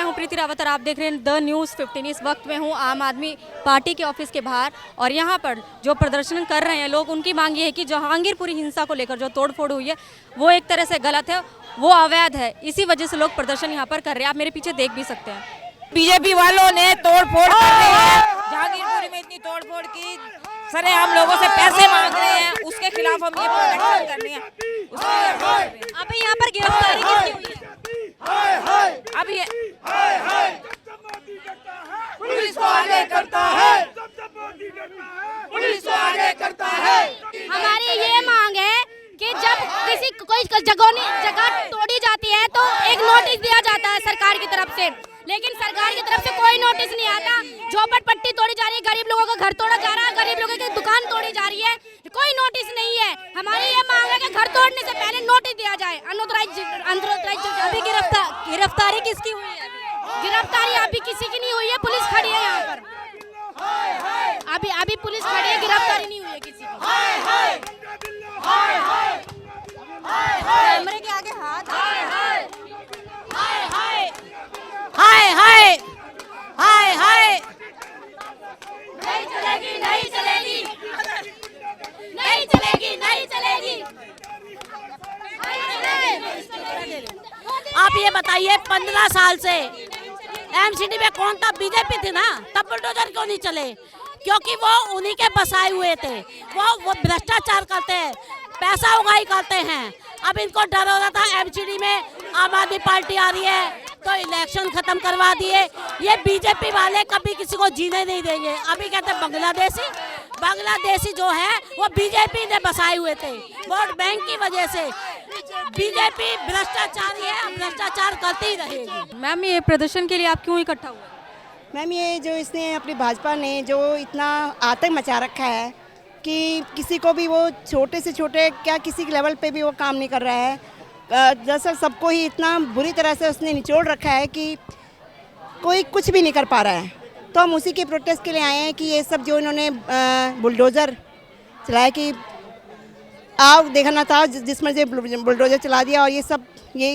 मैं हूं प्रीति रावत और आप देख रहे हैं द न्यूज़ 15। इस वक्त मैं हूं आम आदमी पार्टी के ऑफिस के बाहर और यहां पर जो प्रदर्शन कर रहे हैं लोग, उनकी मांग ये है कि जहांगीरपुरी हिंसा को लेकर जो तोड़फोड़ हुई है वो एक तरह से गलत है, वो अवैध है। इसी वजह से लोग प्रदर्शन यहाँ पर कर रहे हैं। आप मेरे पीछे देख भी सकते हैं। बीजेपी वालों ने तोड़फोड़ कर रहे हैं, जहांगीरपुरी में इतनी तोड़फोड़ की, सरे हम लोगों से पैसे मांग रहे हैं, उसके खिलाफ हम ये प्रोटेक्शन कर रहे हैं। आप यहाँ पर गिरफ्तारी किसकी हुई है? अब ये पुलिस को आगे करता है, पुलिस को आगे करता है। हमारी ये मांग है कि जब किसी कोई जगह तोड़ी जाती है तो एक नोटिस दिया जाता है सरकार की तरफ से, लेकिन सरकार की तरफ से कोई नोटिस नहीं आता। झोपड़पट्टी तोड़ी जा रही है, गरीब लोगों का घर तोड़ा जा रहा है, गरीब लोगों की दुकान तोड़ी जा रही है, कोई नोटिस नहीं है। हमारी ये मांग है कि घर तोड़ने से पहले नोटिस दिया जाए। अभी गिरफ्तारी किसकी हुई है? गिरफ्तारी अभी किसी की नहीं हुई है, पुलिस खड़ी है यहाँ पर। अभी पुलिस खड़ी है, गिरफ्तारी नहीं हुई है किसी की। कैमरे के आगे हाथ हाय हाय हाय हाय हाय। नहीं चलेगी, नहीं चलेगी, नहीं चलेगी, नहीं चलेगी। आप ये बताइए, 15 साल से एमसीडी में कौन था? बीजेपी थी ना, तब बुलडोजर क्यों नहीं चले? क्योंकि वो उन्हीं के बसाए हुए थे। वो भ्रष्टाचार करते हैं, पैसा उगाही करते हैं। अब इनको डर हो रहा था एमसीडी में आम आदमी पार्टी आ रही है तो इलेक्शन खत्म करवा दिए। ये बीजेपी वाले कभी किसी को जीने नहीं देंगे। अभी कहते हैं बांग्लादेशी जो है वो बीजेपी ने बसाए हुए थे, वोट बैंक की वजह से। बीजेपी भ्रष्टाचारी है, भ्रष्टाचार करती ही रहेगी। मैम, ये प्रदर्शन के लिए आप क्यों इकट्ठा हुए? मैम, ये जो इसने अपनी भाजपा ने जो इतना आतंक मचा रखा है कि किसी को भी, वो छोटे से छोटे क्या किसी के लेवल पे भी वो काम नहीं कर रहा है। दरअसल सबको ही इतना बुरी तरह से उसने निचोड़ रखा है कि कोई कुछ भी नहीं कर पा रहा है। तो हम उसी के प्रोटेस्ट के लिए आए हैं कि ये सब जो इन्होंने बुलडोज़र चलाया कि आओ देखना था, जिसमें से बुलडोज़र चला दिया, और ये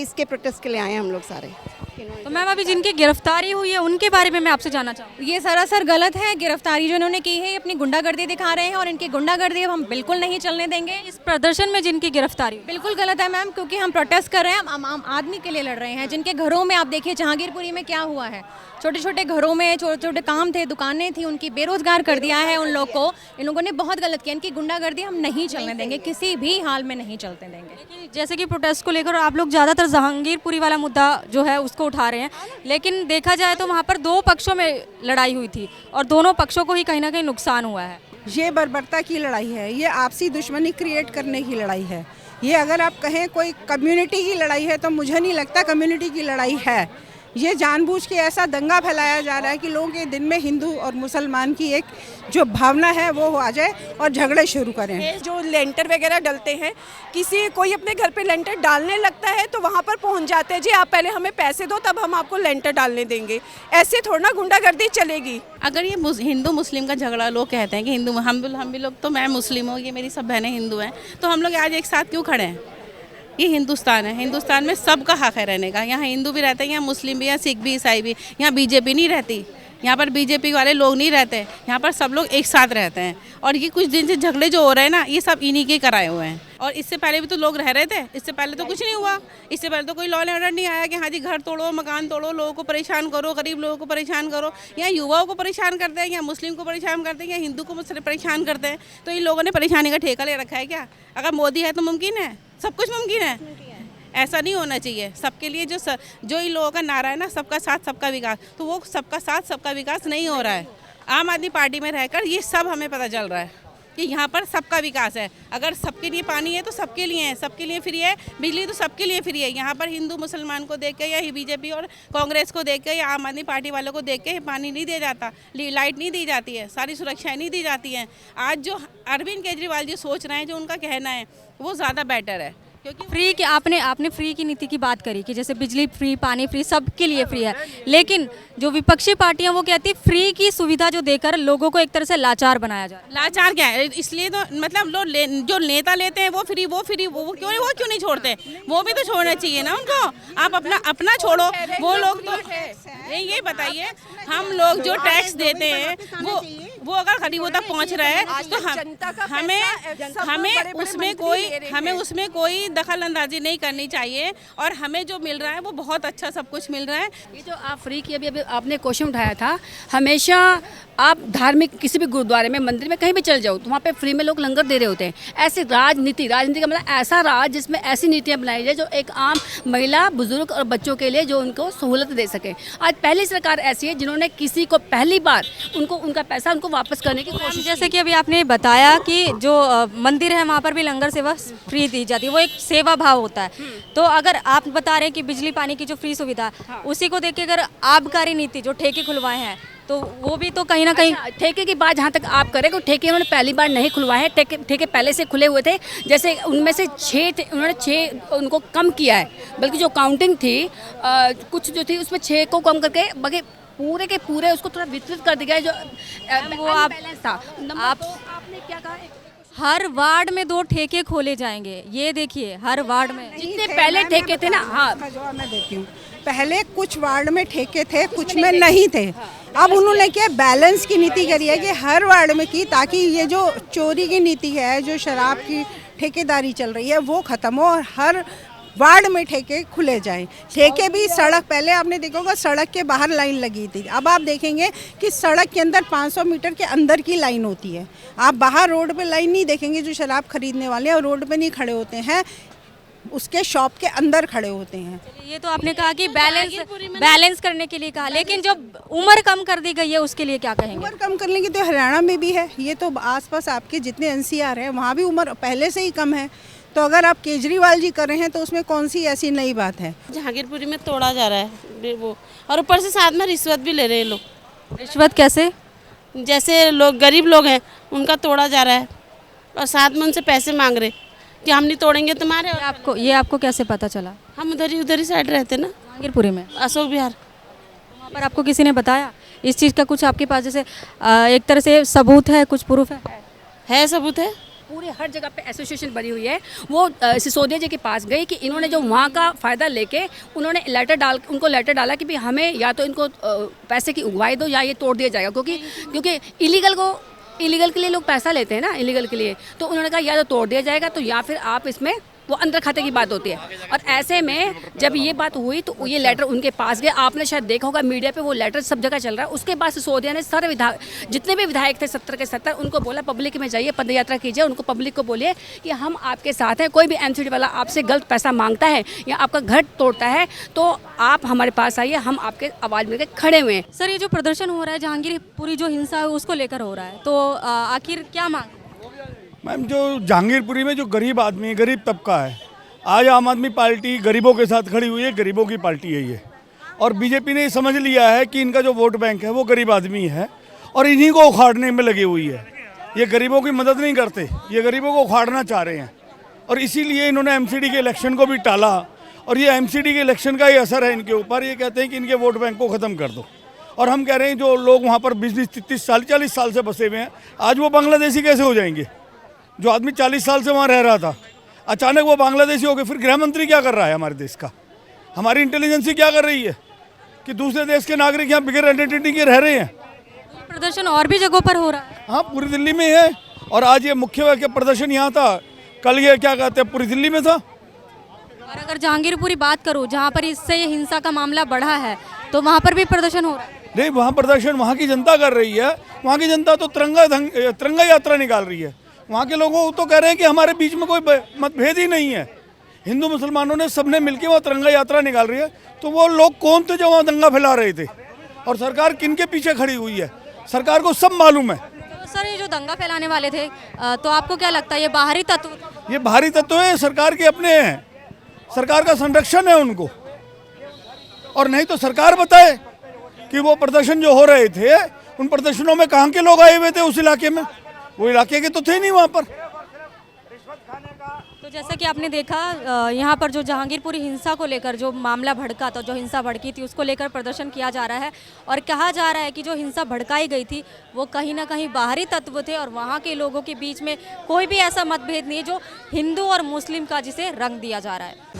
इसके प्रोटेस्ट के लिए आए हैं हम लोग सारे। तो मैम, अभी जिनकी गिरफ्तारी हुई है उनके बारे में मैं आपसे जानना चाहूँ। ये सरासर गलत है। गिरफ्तारी जो इन्होंने की है अपनी गुंडागर्दी दिखा रहे हैं और इनकी गुंडागर्दी अब हम बिल्कुल नहीं चलने देंगे। इस प्रदर्शन में जिनकी गिरफ्तारी बिल्कुल गलत है मैम, क्योंकि हम प्रोटेस्ट कर रहे हैं, हम आम आदमी के लिए लड़ रहे हैं। जिनके घरों में आप देखिए जहांगीरपुरी में क्या हुआ है, छोटे छोटे घरों में छोटे छोटे काम थे, दुकानें थी, उनकी बेरोजगार कर दिया है उन लोग को। इन लोगों ने बहुत गलत किया। इनकी गुंडागर्दी हम नहीं चलने देंगे, किसी भी हाल में नहीं चलते देंगे। जैसे कि प्रोटेस्ट को लेकर आप लोग ज़्यादातर जहांगीरपुरी वाला मुद्दा जो है उसको उठा रहे हैं, लेकिन देखा जाए तो वहाँ पर दो पक्षों में लड़ाई हुई थी और दोनों पक्षों को ही कहीं ना कहीं नुकसान हुआ है। ये बर्बरता की लड़ाई है, ये आपसी दुश्मनी क्रिएट करने की लड़ाई है। ये अगर आप कहें कोई कम्युनिटी की लड़ाई है तो मुझे नहीं लगता कम्युनिटी की लड़ाई है। ये जानबूझ के ऐसा दंगा फैलाया जा रहा है कि लोगों के दिन में हिंदू और मुसलमान की एक जो भावना है वो आ जाए और झगड़े शुरू करें। जो लेंटर वगैरह डलते हैं, कोई अपने घर पे लेंटर डालने लगता है तो वहाँ पर पहुँच जाते हैं, जी आप पहले हमें पैसे दो तब हम आपको लेंटर डालने देंगे। ऐसे थोड़ा ना गुंडागर्दी चलेगी। अगर ये हिंदू मुस्लिम का झगड़ा, लोग कहते हैं कि हिंदू हम भी लोग, तो मैं मुस्लिम हूँ, ये मेरी सब बहनें हिंदू हैं, तो हम लोग आज एक साथ क्यों खड़े हैं? ये हिंदुस्तान है, हिंदुस्तान में सबका हक है रहने का। यहाँ हिंदू भी रहते हैं, यहाँ मुस्लिम भी, यहाँ सिख भी, ईसाई भी। यहाँ बीजेपी नहीं रहती, यहाँ पर बीजेपी वाले लोग नहीं रहते, यहाँ पर सब लोग एक साथ रहते हैं। और ये कुछ दिन से झगड़े जो हो रहे हैं ना, ये सब इन्हीं के कराए हुए हैं। और इससे पहले भी तो लोग रह रहे थे, इससे पहले तो कुछ नहीं हुआ। इससे पहले तो कोई लॉ एंड ऑर्डर नहीं आया कि हाँ जी घर तोड़ो, मकान तोड़ो, लोगों को परेशान करो, गरीब लोगों को परेशान करो। यहाँ युवाओं को परेशान करते हैं, यहाँ मुस्लिम को परेशान करते हैं, या हिंदू को परेशान करते हैं। तो इन लोगों ने परेशानी का ठेका ले रखा है क्या? अगर मोदी है तो मुमकिन है, सब कुछ मुमकिन है। ऐसा नहीं होना चाहिए। सबके लिए जो इन लोगों का नारा है ना, सबका साथ सबका विकास, तो वो सबका साथ सबका विकास नहीं हो रहा है। आम आदमी पार्टी में रहकर ये सब हमें पता चल रहा है कि यहाँ पर सबका विकास है। अगर सबके लिए पानी है तो सबके लिए है, सबके लिए फ्री है, बिजली तो सबके लिए फ्री है। यहाँ पर हिंदू मुसलमान को देख के, या बीजेपी और कांग्रेस को देख के, या आम आदमी पार्टी वालों को देख के पानी नहीं दिया जाता, लाइट नहीं दी जाती है, सारी सुरक्षाएं नहीं दी जाती हैं। आज जो अरविंद केजरीवाल जी सोच रहे हैं, जो उनका कहना है, वो ज़्यादा बेटर है, क्योंकि फ्री की आपने फ्री की नीति की बात करी कि जैसे बिजली फ्री, पानी फ्री, सबके लिए फ्री है, लेकिन जो विपक्षी पार्टियां वो कहती फ्री की सुविधा जो देकर लोगों को एक तरह से लाचार बनाया जा रहा है। लाचार क्या है, इसलिए तो मतलब जो नेता लेते हैं वो क्यों नहीं छोड़ते, वो भी तो छोड़ना चाहिए ना उनको। आप अपना छोड़ो, वो लोग तो ये बताइए, हम लोग जो टैक्स देते हैं वो अगर गरीबों तक पहुंच रहा है तो हमें उसमें कोई दखल अंदाजी नहीं करनी चाहिए, और हमें जो मिल रहा है वो बहुत अच्छा सब कुछ मिल रहा है। ये जो आप फ्री की अभी आपने क्वेश्चन उठाया था, हमेशा आप धार्मिक किसी भी गुरुद्वारे में, मंदिर में, कहीं भी चल जाओ तो वहाँ पे फ्री में लोग लंगर दे रहे होते हैं। ऐसी राजनीति का मतलब ऐसा राज जिसमें ऐसी नीतियाँ बनाई जाए जो एक आम महिला, बुजुर्ग और बच्चों के लिए जो उनको सहूलत दे सके। आज पहली सरकार ऐसी है जिन्होंने किसी को पहली बार उनका पैसा उनको वापस करने की कोशिश। जैसे कि अभी आपने बताया कि जो मंदिर है वहाँ पर भी लंगर सेवा फ्री दी जाती है, वो एक सेवा भाव होता है। तो अगर आप बता रहे हैं कि बिजली पानी की जो फ्री सुविधा, उसी को देख के अगर आबकारी नीति जो ठेके खुलवाए हैं तो वो भी तो कहीं ना कहीं ठेके की बात जहाँ तक आप करें, तो ठेके उन्होंने पहली बार नहीं खुलवाए हैं। ठेके पहले से खुले हुए थे, जैसे उनमें से 6 थे, उन्होंने 6 उनको कम किया है, बल्कि जो काउंटिंग थी कुछ जो थी उसमें 6 को कम करके बाकी पूरे के पूरे उसको थोड़ा वितरित कर दिया है। जो वो आप था आपने क्या कहा, हर वार्ड में 2 ठेके खोले जाएंगे, ये देखिए हर वार्ड में जितने पहले ठेके थे ना। हाँ, जवाब मैं देती हूँ। पहले कुछ वार्ड में ठेके थे, कुछ में नहीं थे। अब उन्होंने क्या बैलेंस की नीति करी है कि हर वार्ड में की, ताकि ये जो चोरी की नीति है, जो शराब की ठेकेदारी चल रही है, वो खत्म हो और हर वार्ड में ठेके खुले जाएं। ठेके भी सड़क, पहले आपने देखा होगा सड़क के बाहर लाइन लगी थी, अब आप देखेंगे कि सड़क के अंदर 500 मीटर के अंदर की लाइन होती है। आप बाहर रोड पे लाइन नहीं देखेंगे, जो शराब खरीदने वाले हैं रोड पे नहीं खड़े होते हैं, उसके शॉप के अंदर खड़े होते हैं। ये तो आपने कहा कि बैलेंस करने के लिए कहा, लेकिन जो उम्र कम कर दी गई है उसके लिए क्या कहेंगे? उम्र कम करने की तो हरियाणा में भी है, ये तो आसपास आपके जितने NCR हैं वहाँ भी उम्र पहले से ही कम है। तो अगर आप केजरीवाल जी कर रहे हैं तो उसमें कौन सी ऐसी नई बात है? जहांगीरपुरी में तोड़ा जा रहा है वो, और ऊपर से साथ में रिश्वत भी ले रहे हैं लोग। रिश्वत कैसे? जैसे लोग गरीब लोग हैं उनका तोड़ा जा रहा है और साथ में उनसे पैसे मांग रहे कि हम नहीं तोड़ेंगे तुम्हारे। ये आपको कैसे पता चला? हम उधर ही साइड रहते ना, जहांगीरपुरी में, अशोक विहार। वहाँ पर आपको किसी ने बताया इस चीज़ का? कुछ आपके पास जैसे एक तरह से सबूत है, कुछ प्रूफ है? सबूत है, पूरे हर जगह पे एसोसिएशन बनी हुई है। वो सिसोदिया जी के पास गई कि इन्होंने जो वहाँ का फ़ायदा लेके उन्होंने उनको लेटर डाला कि भाई हमें या तो इनको पैसे की उगवाई दो या ये तोड़ दिया जाएगा, क्योंकि इलीगल के लिए लोग पैसा लेते हैं ना, इलीगल के लिए। तो उन्होंने कहा या तो तोड़ दिया जाएगा तो या फिर आप इसमें, वो अंदर खाते की बात होती है। और ऐसे में जब ये बात हुई तो ये लेटर उनके पास गया। आपने शायद देखा होगा मीडिया पे, वो लेटर सब जगह चल रहा है। उसके बाद सिसोदिया ने सारे जितने भी विधायक थे 70 के 70 उनको बोला पब्लिक में जाइए, पदयात्रा कीजिए, उनको पब्लिक को बोलिए कि हम आपके साथ हैं। कोई भी MCD वाला आपसे गलत पैसा मांगता है या आपका घर तोड़ता है तो आप हमारे पास आइए, हम आपके आवाज़ में खड़े हुए हैं। सर, ये जो प्रदर्शन हो रहा है जहांगीरपुरी जो हिंसा है उसको लेकर हो रहा है, तो आखिर क्या मांग? मैम, जो जहांगीरपुरी में जो गरीब आदमी, गरीब तबका है, आज आम आदमी पार्टी गरीबों के साथ खड़ी हुई है, गरीबों की पार्टी है ये। और बीजेपी ने समझ लिया है कि इनका जो वोट बैंक है वो गरीब आदमी है और इन्हीं को उखाड़ने में लगी हुई है। ये गरीबों की मदद नहीं करते, ये गरीबों को उखाड़ना चाह रहे हैं। और इसीलिए इन्होंने MCD के इलेक्शन को भी टाला और ये MCD के इलेक्शन का ही असर है इनके ऊपर। ये कहते हैं कि इनके वोट बैंक को ख़त्म कर दो। और हम कह रहे हैं जो लोग वहाँ पर 20-30 साल 40 साल से बसे हुए हैं, आज वो बांग्लादेशी कैसे हो जाएंगे? जो आदमी 40 साल से वहाँ रह रहा था, अचानक वो बांग्लादेशी हो गए। फिर गृह मंत्री क्या कर रहा है हमारे देश का? हमारी इंटेलिजेंसी क्या कर रही है कि दूसरे देश के नागरिक यहाँ बिगैर आइडेंटिटी के रह रहे हैं? प्रदर्शन और भी जगहों पर हो रहा है। हाँ, पूरी दिल्ली में है। और आज ये मुख्य प्रदर्शन यहाँ था, कल ये क्या कहते हैं पूरी दिल्ली में था। और अगर जहांगीरपुरी बात करूँ जहाँ पर इससे ये हिंसा का मामला बढ़ा है, तो वहाँ पर भी प्रदर्शन हो रहा है। नहीं, वहाँ प्रदर्शन वहाँ की जनता कर रही है। वहाँ की जनता तो तिरंगा यात्रा निकाल रही है। वहाँ के लोगों तो कह रहे हैं कि हमारे बीच में कोई मतभेद ही नहीं है, हिंदू मुसलमानों ने सबने मिलकर वहाँ तिरंगा यात्रा निकाल रही है। तो वो लोग कौन थे जो वहाँ दंगा फैला रहे थे और सरकार किन के पीछे खड़ी हुई है? सरकार को सब मालूम है। तो सर, ये जो दंगा फैलाने वाले थे, तो आपको क्या लगता है ये बाहरी तत्व? ये बाहरी तत्व है, सरकार के अपने हैं, सरकार का संरक्षण है उनको। और नहीं तो सरकार बताए कि वो प्रदर्शन जो हो रहे थे उन प्रदर्शनों में कहाँ के लोग आए हुए थे उस इलाके में? वो इलाके के तो थे नहीं वहाँ पर। तो जैसा कि आपने देखा यहाँ पर जो जहांगीरपुरी हिंसा को लेकर जो मामला भड़का था, जो हिंसा भड़की थी, उसको लेकर प्रदर्शन किया जा रहा है और कहा जा रहा है कि जो हिंसा भड़काई गई थी वो कहीं ना कहीं बाहरी तत्व थे और वहाँ के लोगों के बीच में कोई भी ऐसा मतभेद नहीं है जो हिंदू और मुस्लिम का जिसे रंग दिया जा रहा है।